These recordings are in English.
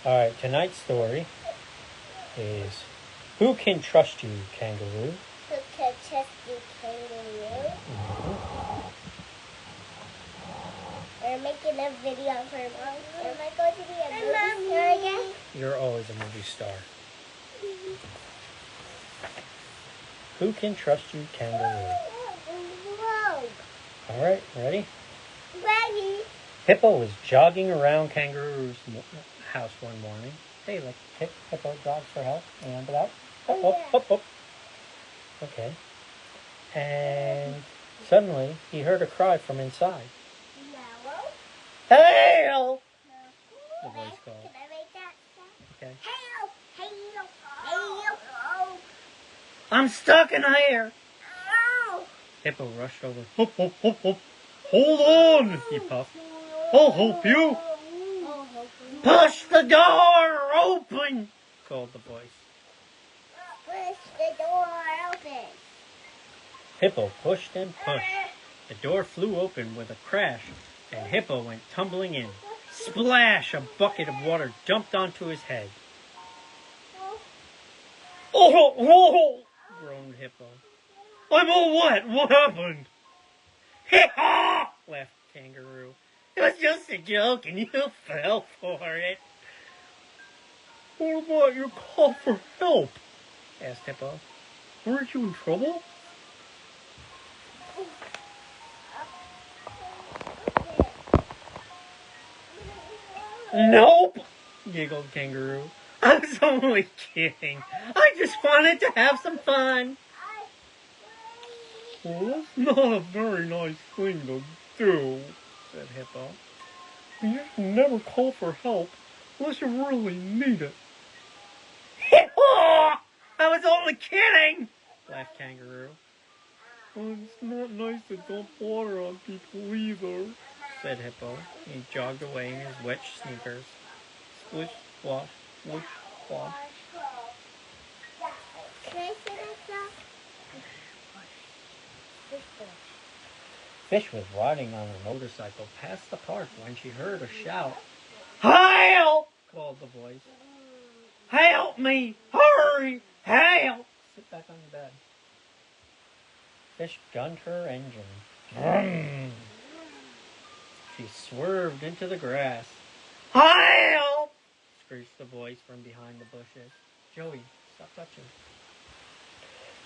Alright, tonight's story is Who Can Trust You, Kangaroo? Who can trust you, Kangaroo? We're making a video for Mom. Am I going to be a movie star again? You're always a movie star. Who can trust you, Kangaroo? Whoa. Alright, ready? Ready? Hippo was jogging around Kangaroo's house one morning. Hey, like Hippo jogs for help. And out. Hop, hop, hop, hop. Okay. And suddenly he heard a cry from inside. Help! The voice called. Can I make that sound? Okay. Help! Help! Help! I'm stuck in here. Ow! Hippo rushed over. Hop, hop, hop, hop. Hold on, he puffed. I'll help you. Push the door open, called the voice. Push the door open. Hippo pushed and pushed. The door flew open with a crash, and Hippo went tumbling in. Splash! A bucket of water dumped onto his head. Oh, groaned Hippo. I'm all wet. What happened? Hee-haw! Laughed Kangaroo. It was just a joke and you fell for it. What about your call for help? Asked Hippo. Weren't you in trouble? Nope, giggled Kangaroo. I was only kidding. I just wanted to have some fun. Well, that's not a very nice thing to do, said Hippo. You should never call for help unless you really need it. I was only kidding, laughed Kangaroo. Well, it's not nice to dump water on people either, said Hippo. He jogged away in his wet sneakers. Splish, splosh, splish, splosh. Can I say that song? Fish was riding on her motorcycle past the park when she heard a shout. Help! Called the voice. Help me! Hurry! Help! Sit back on your bed. Fish gunned her engine. Vroom. She swerved into the grass. Help! Screeched the voice from behind the bushes. Joey, stop touching.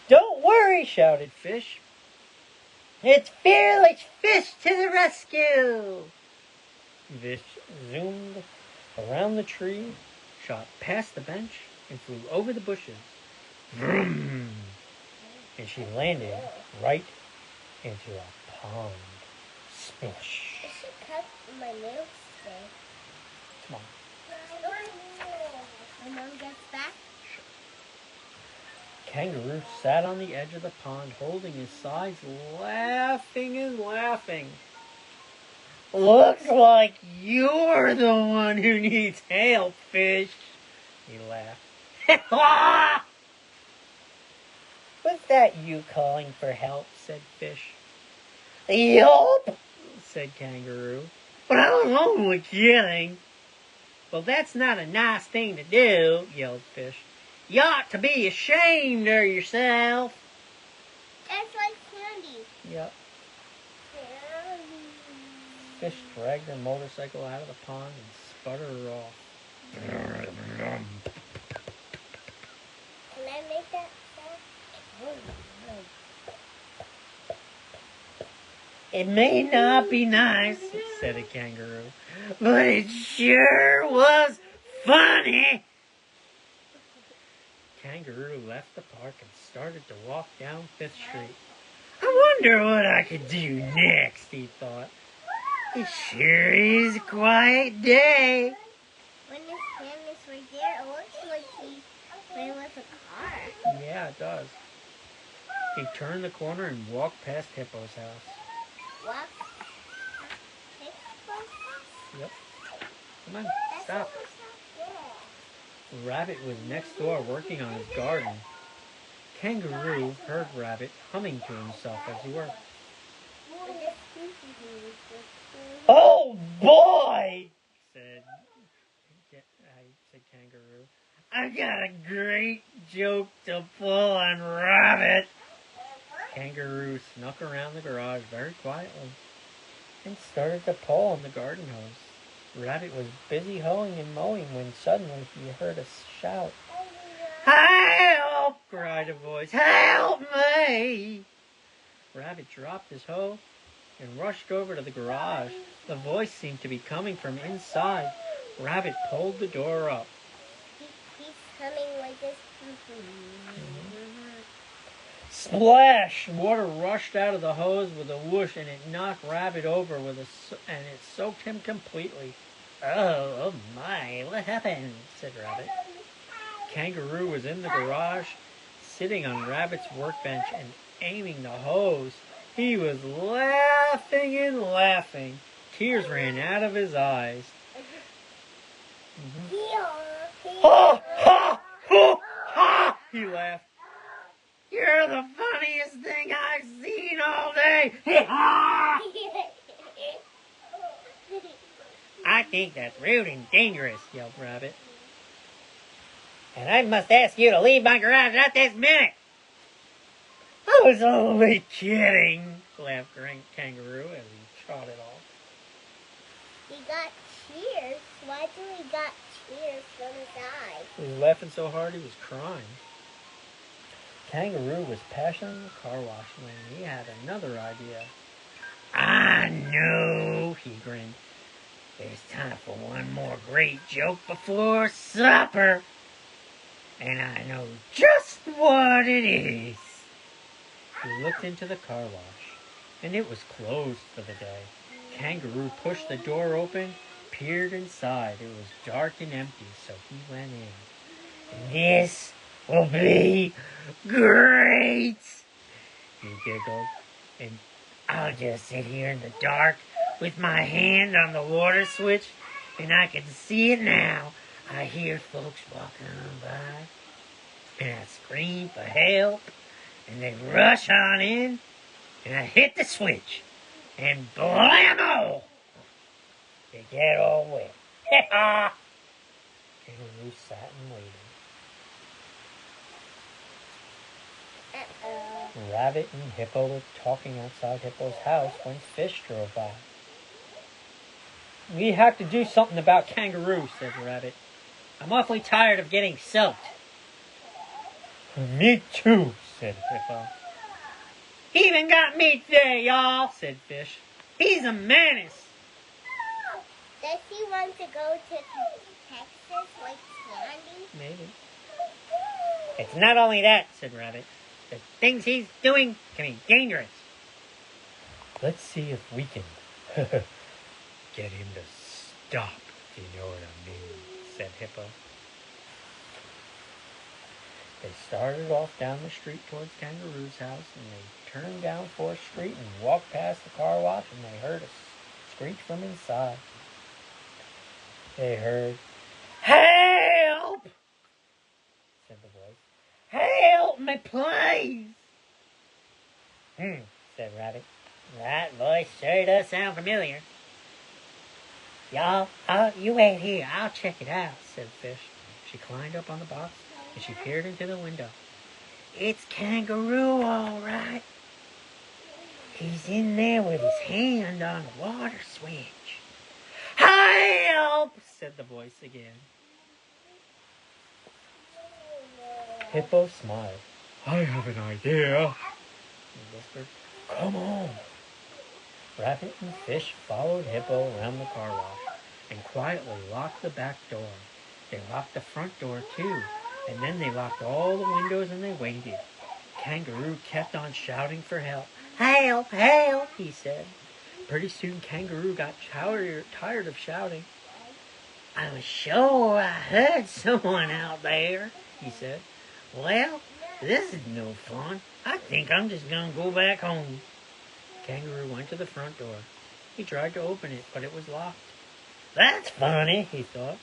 Don't worry, shouted Fish. It's Fearless Fish to the rescue! Fish zoomed around the tree, shot past the bench, and flew over the bushes. Vroom! And she landed right into a pond. Splish! I should cut my nails today. Come on. When Mom gets back? Kangaroo sat on the edge of the pond holding his sides, laughing and laughing. Looks like you're the one who needs help, Fish, he laughed. Was that you calling for help? Said Fish. Yup, said Kangaroo. But I was only kidding. Well, that's not a nice thing to do, yelled Fish. You ought to be ashamed of yourself. That's like candy. Yep. Fish dragged her motorcycle out of the pond and sputtered her off. Can I make that sound? It may not be nice, said a kangaroo, but it sure was funny. Kangaroo left the park and started to walk down 5th Street. I wonder what I could do next, he thought. It sure is a quiet day. When his hand is right there, it looks like he's playing with a car. Yeah, it does. He turned the corner and walked past Hippo's house. What? Yep. Come on, stop. Rabbit was next door working on his garden. Kangaroo heard Rabbit humming to himself as he worked. Oh boy! said Kangaroo. "I got a great joke to pull on Rabbit." Kangaroo snuck around the garage very quietly and started to pull on the garden hose. Rabbit was busy hoeing and mowing when suddenly he heard a shout. "Help!" cried a voice. "Help me!" Rabbit dropped his hoe and rushed over to the garage. The voice seemed to be coming from inside. Rabbit pulled the door up. He's humming like this. Splash! Water rushed out of the hose with a whoosh, and it knocked Rabbit over and it soaked him completely. Oh my, what happened?" said Rabbit. Kangaroo was in the garage, sitting on Rabbit's workbench and aiming the hose. He was laughing and laughing. Tears ran out of his eyes. "Ha, ha, ha, ha!" he laughed. "You're the funniest thing I've seen all day." "I think that's rude and dangerous," yelled Rabbit. "And I must ask you to leave my garage right this minute." "I was only kidding," laughed Kangaroo as he trotted off. He got cheers. Why do he got cheers from his eyes? He was laughing so hard he was crying. Kangaroo was passing the car wash when he had another idea. "I know," he grinned. "There's time for one more great joke before supper. And I know just what it is." He looked into the car wash, and it was closed for the day. Kangaroo pushed the door open, peered inside. It was dark and empty, so he went in. "This will be great," he giggled. "And I'll just sit here in the dark with my hand on the water switch, and I can see it now. I hear folks walking on by, and I scream for help, and they rush on in, and I hit the switch, and blammo! They get all wet." Kangaroo sat and waited. Rabbit and Hippo were talking outside Hippo's house when Fish drove by. "We have to do something about Kangaroo," said Rabbit. "I'm awfully tired of getting soaked." "Me too," said Hippo. "He even got me today, y'all," said Fish. "He's a menace." Does he want to go to Texas like Sandy? Maybe. "It's not only that," said Rabbit. "The things he's doing can be dangerous." "Let's see if we can get him to stop, if you know what I mean," said Hippo. They started off down the street towards Kangaroo's house, and they turned down 4th Street and walked past the car wash, and they heard a screech from inside. They heard, "Help!" said the voice. "Help me, please!" Said Rabbit. "That voice sure does sound familiar." "Y'all, you wait here. I'll check it out," said Fish. She climbed up on the box, and she peered into the window. "It's Kangaroo, all right. He's in there with his hand on the water switch." "Help!" said the voice again. Hippo smiled. "I have an idea," he whispered. "Come on." Rabbit and Fish followed Hippo around the car wash and quietly locked the back door. They locked the front door too, and then they locked all the windows and they waited. Kangaroo kept on shouting for help. "Help! Help!" he said. Pretty soon Kangaroo got tired of shouting. "I'm sure I heard someone out there," he said. "Well, this is no fun. I think I'm just going to go back home." Kangaroo went to the front door. He tried to open it, but it was locked. "That's funny," he thought.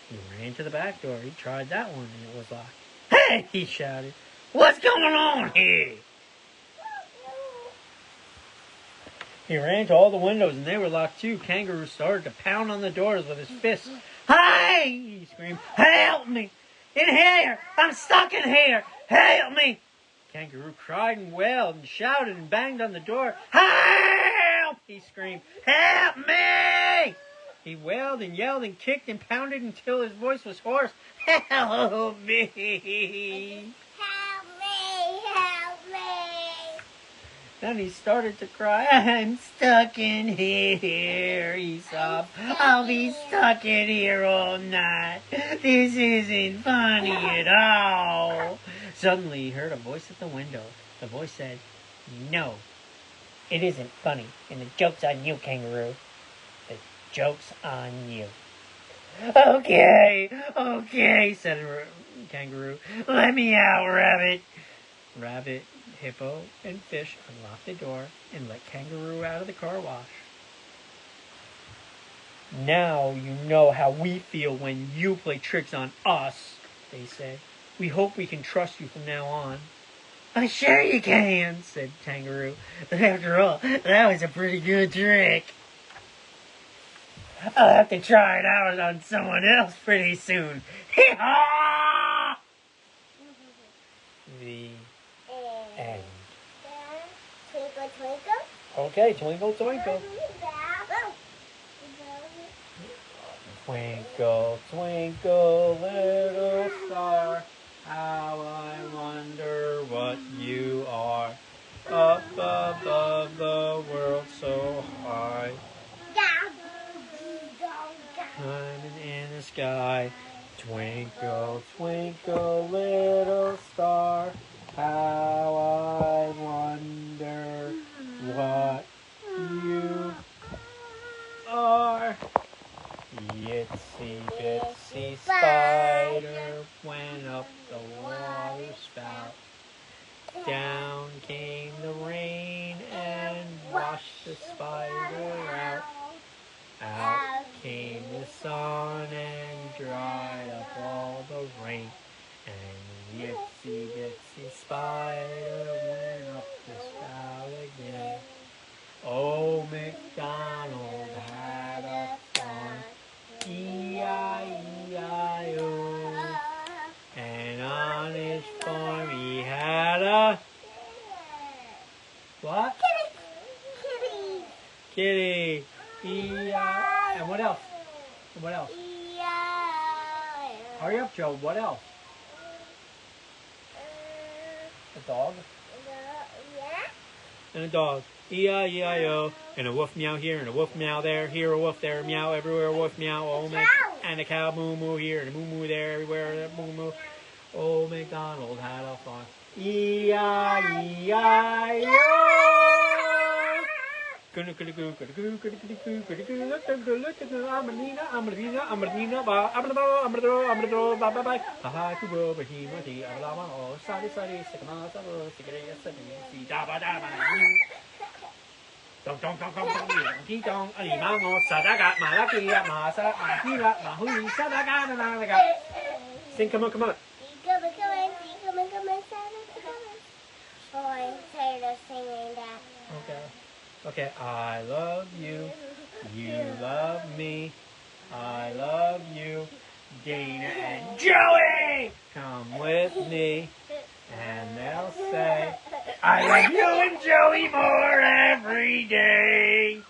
He ran to the back door. He tried that one, and it was locked. "Hey!" he shouted. "What's going on here?" He ran to all the windows, and they were locked too. Kangaroo started to pound on the doors with his fists. Hey! He screamed. Help me! In here! I'm stuck in here! Help me! Kangaroo cried and wailed and shouted and banged on the door. Help! He screamed. Help me! He wailed and yelled and kicked and pounded until his voice was hoarse. Help me! Help me! Help me! Then he started to cry. I'm stuck in here, he sobbed. I'll be stuck in here all night. This isn't funny at all. Suddenly he heard a voice at the window. The voice said, No, it isn't funny, and the joke's on you, Kangaroo. The joke's on you. Okay, said Kangaroo. Let me out, Rabbit. Rabbit, Hippo, and Fish unlocked the door and let Kangaroo out of the car wash. Now you know how we feel when you play tricks on us, they said. We hope we can trust you from now on. I'm sure you can, said Kangaroo. But after all, that was a pretty good trick. I'll have to try it out on someone else pretty soon. Hee-haw! The end. Twinkle, twinkle. Okay, twinkle, twinkle. Twinkle, twinkle, little star, how I wonder what you are. Up above the world so high, shining in the sky. Twinkle, twinkle, little star, how I wonder what you are. Itsy bitsy spider went up the water spout. Down came the rain and washed the spider out. Out came the sun and dried up all the rain. And the itsy bitsy spider went up the spout again. Old MacDonald had a farm, E-I-E-I-O. And on his farm he had a... What? Kitty. Kitty. E-I... And what else? And what else? Hurry up, Joe. What else? A dog? Yeah. And a dog. E-I-E-I-O. And a wolf meow here and a wolf meow there. Here a wolf, there a meow, everywhere a wolf meow. Oh, and a cow moo moo here and a moo moo there, everywhere a moo moo. Old MacDonald had a farm. E-I-E-I-O. Gonna goo goo goo goo goo goo goo goo goo. Amadina ba amadro ba ba ba. Ha ku go bahimati ablama o sari sikama sabo sikare sadi da ba da ba. Dong dong dong dong dong. Ki dong ali ma mo sadaga malaki ma sa ahira ma hui sadaga na na. Sing, come on. Come on, Santa. Oh, I'm tired of singing that. Okay, I love you. You love me. I love you. Dana and Joey, come with me. And they'll say, I love you and Joey more every day.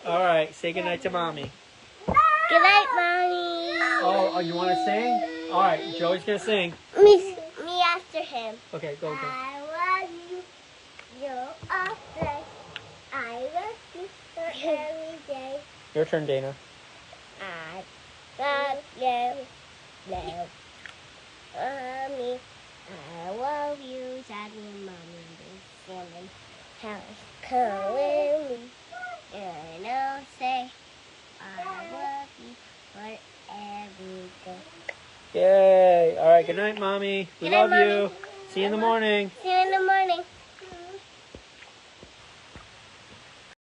All right, say goodnight to Mommy. Good night, Mommy. Oh, you want to sing? All right, Joey's going to sing. Me after him. Okay, go. I love you. You're awesome. I love you every day. Your turn, Dana. I love you. Mommy. I love you, Daddy, Mommy, and House. Come with me. And I'll say, I love you for every day. Yay. All right, good night, Mommy. We Good night, love you. Mommy. See you in the morning.